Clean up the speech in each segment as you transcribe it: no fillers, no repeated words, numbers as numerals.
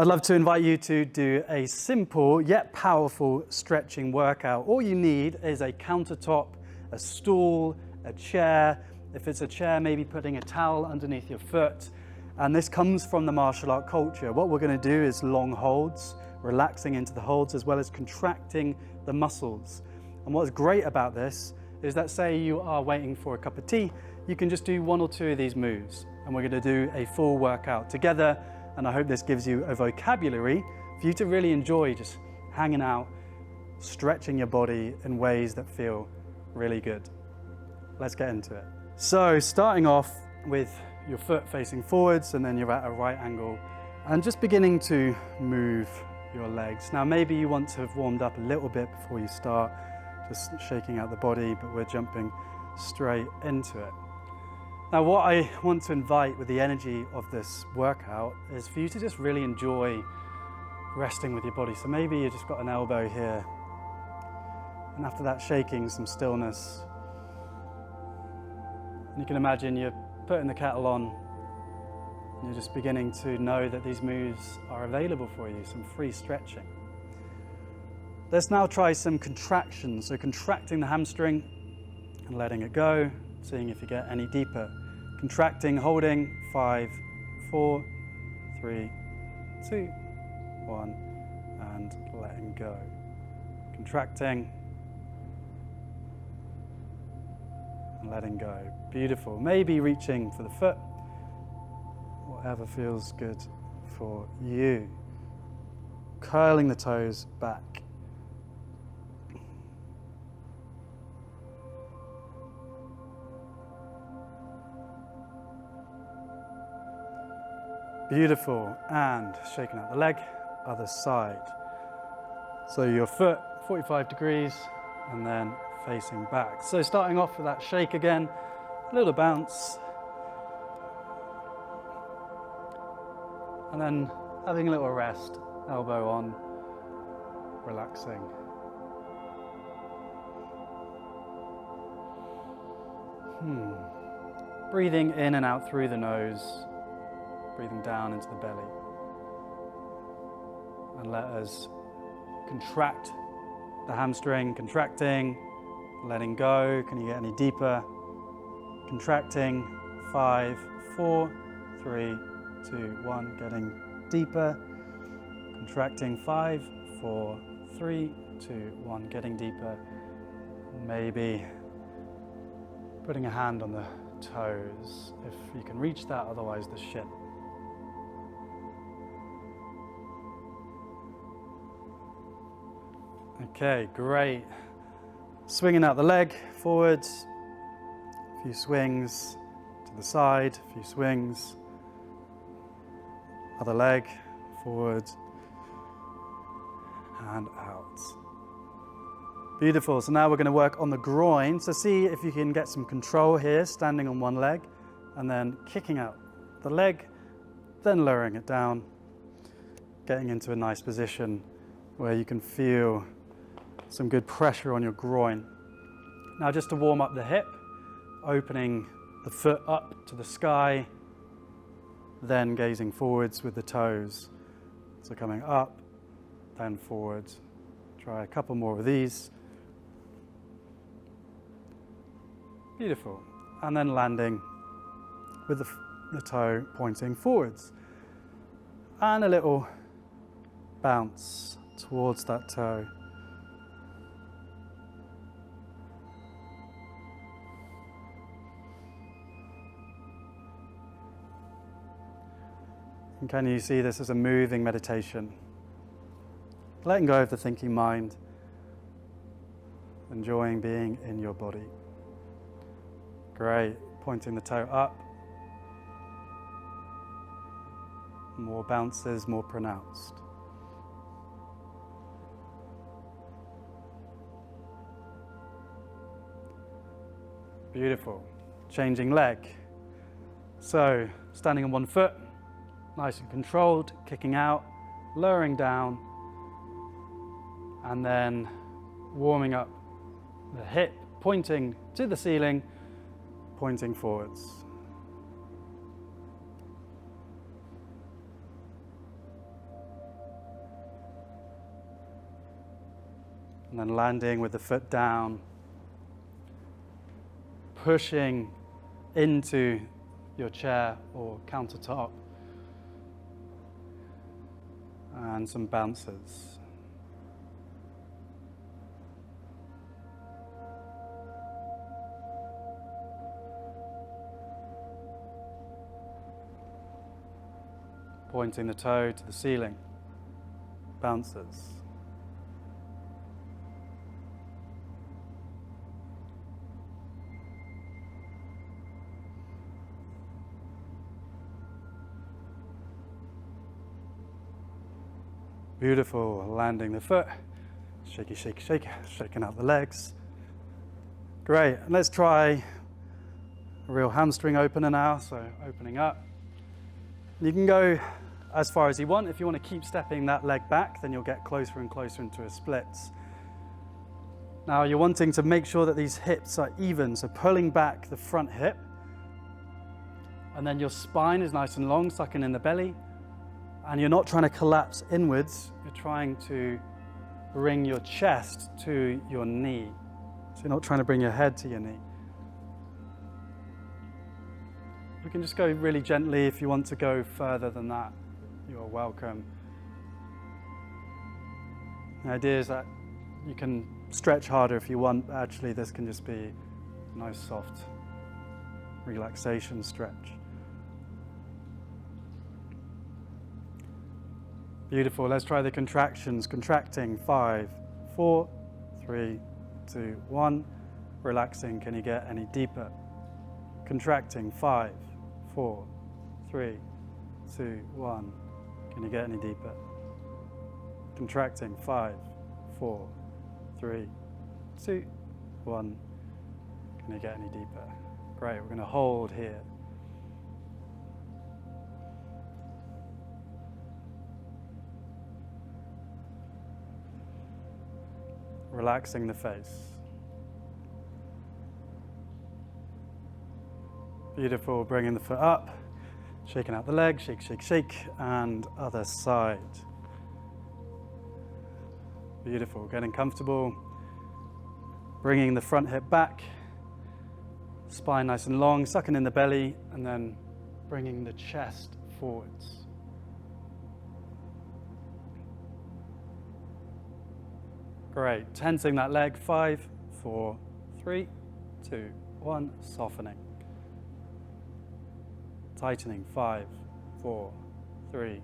I'd love to invite you to do a simple yet powerful stretching workout. All you need is a countertop, a stool, a chair. If it's a chair, maybe putting a towel underneath your foot. And this comes from the martial art culture. What we're going to do is long holds, relaxing into the holds as well as contracting the muscles. And what's great about this is that, say you are waiting for a cup of tea, you can just do one or two of these moves. And we're going to do a full workout together. And I hope this gives you a vocabulary for you to really enjoy just hanging out, stretching your body in ways that feel really good. Let's get into it. So starting off with your foot facing forwards, and then you're at a right angle and just beginning to move your legs. Now maybe you want to have warmed up a little bit before you start, just shaking out the body, but we're jumping straight into it. Now what I want to invite with the energy of this workout is for you to just really enjoy resting with your body. So maybe you just got an elbow here, and after that shaking, some stillness. And you can imagine you're putting the kettle on, and you're just beginning to know that these moves are available for you, some free stretching. Let's now try some contractions. So contracting the hamstring and letting it go, seeing if you get any deeper. Contracting, holding, 5, 4, 3, 2, 1, and letting go. Contracting and letting go. Beautiful. Maybe reaching for the foot, whatever feels good for you. Curling the toes back. Beautiful, and shaking out the leg, other side. So your foot, 45 degrees, and then facing back. So starting off with that shake again, a little bounce. And then having a little rest, elbow on, relaxing. Breathing in and out through the nose. Breathing down into the belly. And let us contract the hamstring, contracting, letting go. Can you get any deeper? Contracting, 5, 4, 3, 2, 1, getting deeper. Contracting, 5, 4, 3, 2, 1, getting deeper. Maybe putting a hand on the toes if you can reach that, otherwise the shin. Okay, great. Swinging out the leg forwards, a few swings to the side, a few swings, other leg forward and out. Beautiful. So now we're going to work on the groin. So see if you can get some control here, standing on one leg and then kicking out the leg, then lowering it down, getting into a nice position where you can feel some good pressure on your groin. Now just to warm up the hip, opening the foot up to the sky, then gazing forwards with the toes. So coming up, then forwards. Try a couple more of these. Beautiful. And then landing with the toe pointing forwards. And a little bounce towards that toe. And can you see this as a moving meditation? Letting go of the thinking mind, enjoying being in your body. Great, pointing the toe up. More bounces, more pronounced. Beautiful. Changing leg. So, standing on one foot, nice and controlled, kicking out, lowering down, and then warming up the hip, pointing to the ceiling, pointing forwards. And then landing with the foot down, pushing into your chair or countertop, and some bounces. Pointing the toe to the ceiling, bounces. Beautiful, landing the foot, shaky, shake, shake, shaking out the legs. Great, and let's try a real hamstring opener now, so opening up. You can go as far as you want. If you want to keep stepping that leg back, then you'll get closer and closer into a splits. Now you're wanting to make sure that these hips are even, so pulling back the front hip, and then your spine is nice and long, sucking in the belly. And you're not trying to collapse inwards, you're trying to bring your chest to your knee. So you're not trying to bring your head to your knee. You can just go really gently. If you want to go further than that, you are welcome. The idea is that you can stretch harder if you want, but actually this can just be a nice soft relaxation stretch. Beautiful, let's try the contractions. Contracting, 5, 4, 3, 2, 1. Relaxing, can you get any deeper? Contracting, 5, 4, 3, 2, 1. Can you get any deeper? Contracting, 5, 4, 3, 2, 1. Can you get any deeper? Great, we're going to hold here. Relaxing the face. Beautiful, bringing the foot up, shaking out the leg, shake, shake, shake, and other side. Beautiful, getting comfortable, bringing the front hip back, spine nice and long, sucking in the belly, and then bringing the chest forwards. Great, tensing that leg, 5, 4, 3, 2, 1, softening. Tightening, 5, 4, 3,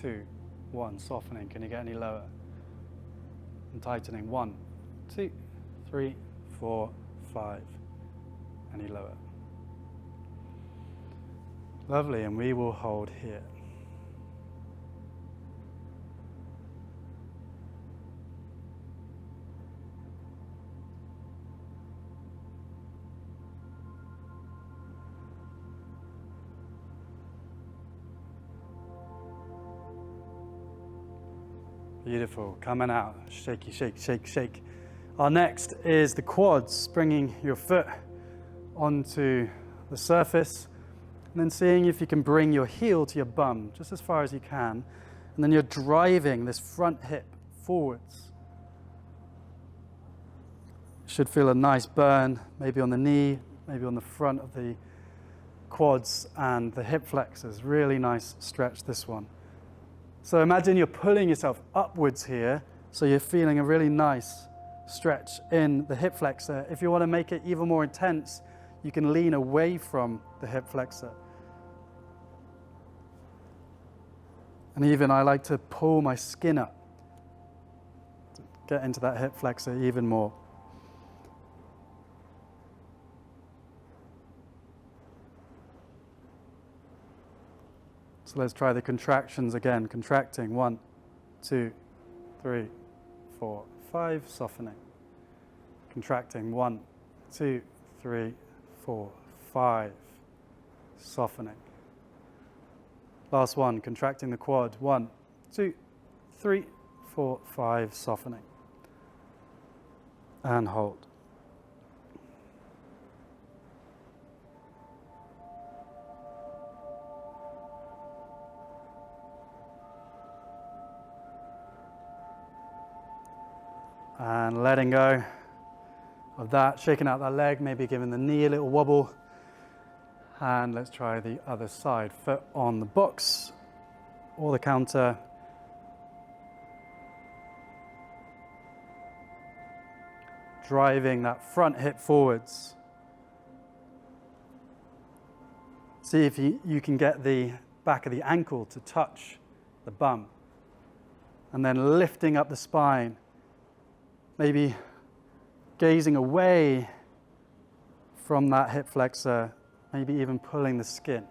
2, 1, softening. Can you get any lower? And tightening, 1, 2, 3, 4, 5. Any lower? Lovely, and we will hold here. Beautiful, coming out, shaky, shake, shake, shake. Our next is the quads, bringing your foot onto the surface, and then seeing if you can bring your heel to your bum, just as far as you can, and then you're driving this front hip forwards. Should feel a nice burn, maybe on the knee, maybe on the front of the quads and the hip flexors. Really nice stretch, this one. So imagine you're pulling yourself upwards here, so you're feeling a really nice stretch in the hip flexor. If you want to make it even more intense, you can lean away from the hip flexor. And even I like to pull my skin up to get into that hip flexor even more. So let's try the contractions again. Contracting, 1, 2, 3, 4, 5, softening. Contracting, 1, 2, 3, 4, 5, softening. Last one, contracting the quad, 1, 2, 3, 4, 5, softening. And hold. And letting go of that, shaking out that leg, maybe giving the knee a little wobble. And let's try the other side. Foot on the box or the counter. Driving that front hip forwards. See if you can get the back of the ankle to touch the bum. And then lifting up the spine. Maybe gazing away from that hip flexor, maybe even pulling the skin.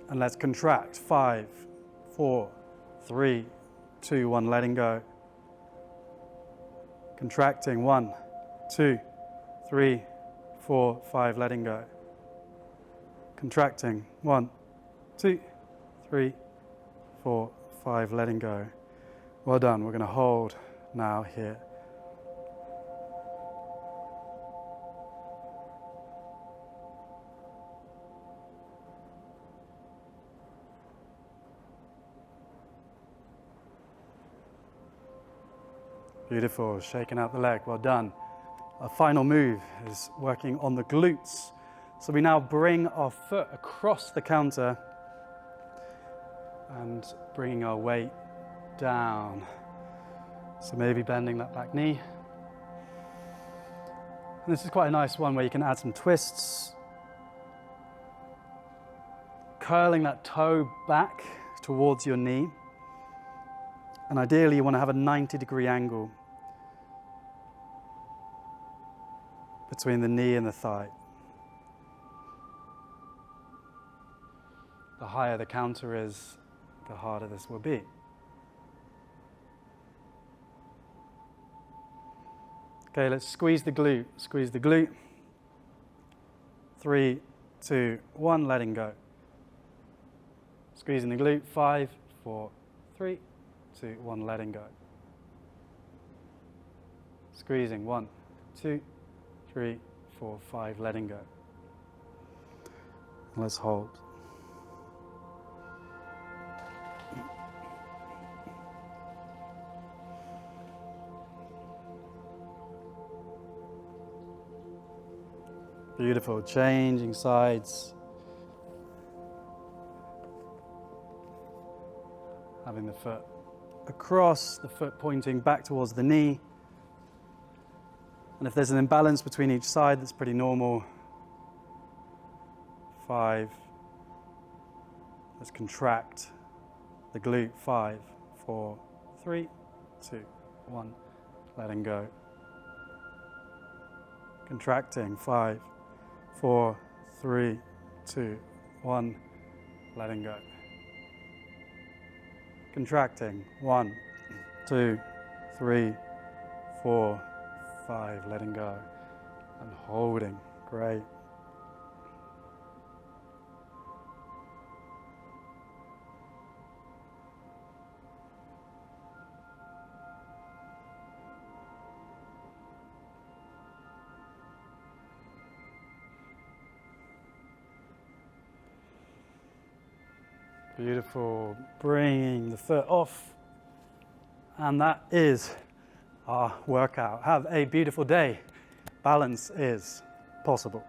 And let's contract. 5, 4, 3, 2, 1, letting go. Contracting. 1, 2, 3, 4, 5, letting go. Contracting. 1, 2, 3, 4, 5, letting go. Well done. We're going to hold now here. Beautiful. Shaking out the leg. Well done. Our final move is working on the glutes. So we now bring our foot across the counter and bringing our weight down. So maybe bending that back knee. And this is quite a nice one where you can add some twists. Curling that toe back towards your knee. And ideally you want to have a 90-degree angle between the knee and the thigh. The higher the counter is, the harder this will be. Okay, let's squeeze the glute. Squeeze the glute. 3, 2, 1, letting go. Squeezing the glute. 5, 4, 3, 2, 1, letting go. Squeezing. 1, 2, 3, 4, 5, letting go. Let's hold. Beautiful. Changing sides. Having the foot across, the foot pointing back towards the knee. And if there's an imbalance between each side, that's pretty normal. 5. Let's contract the glute. 5, 4, 3, 2, 1. Letting go. Contracting. 5, 4, 3, 2, 1. Letting go. Contracting. 1, 2, 3, 4, 5. Letting go. And holding. Great. Beautiful. Bringing the foot off. And that is our workout. Have a beautiful day. Balance is possible.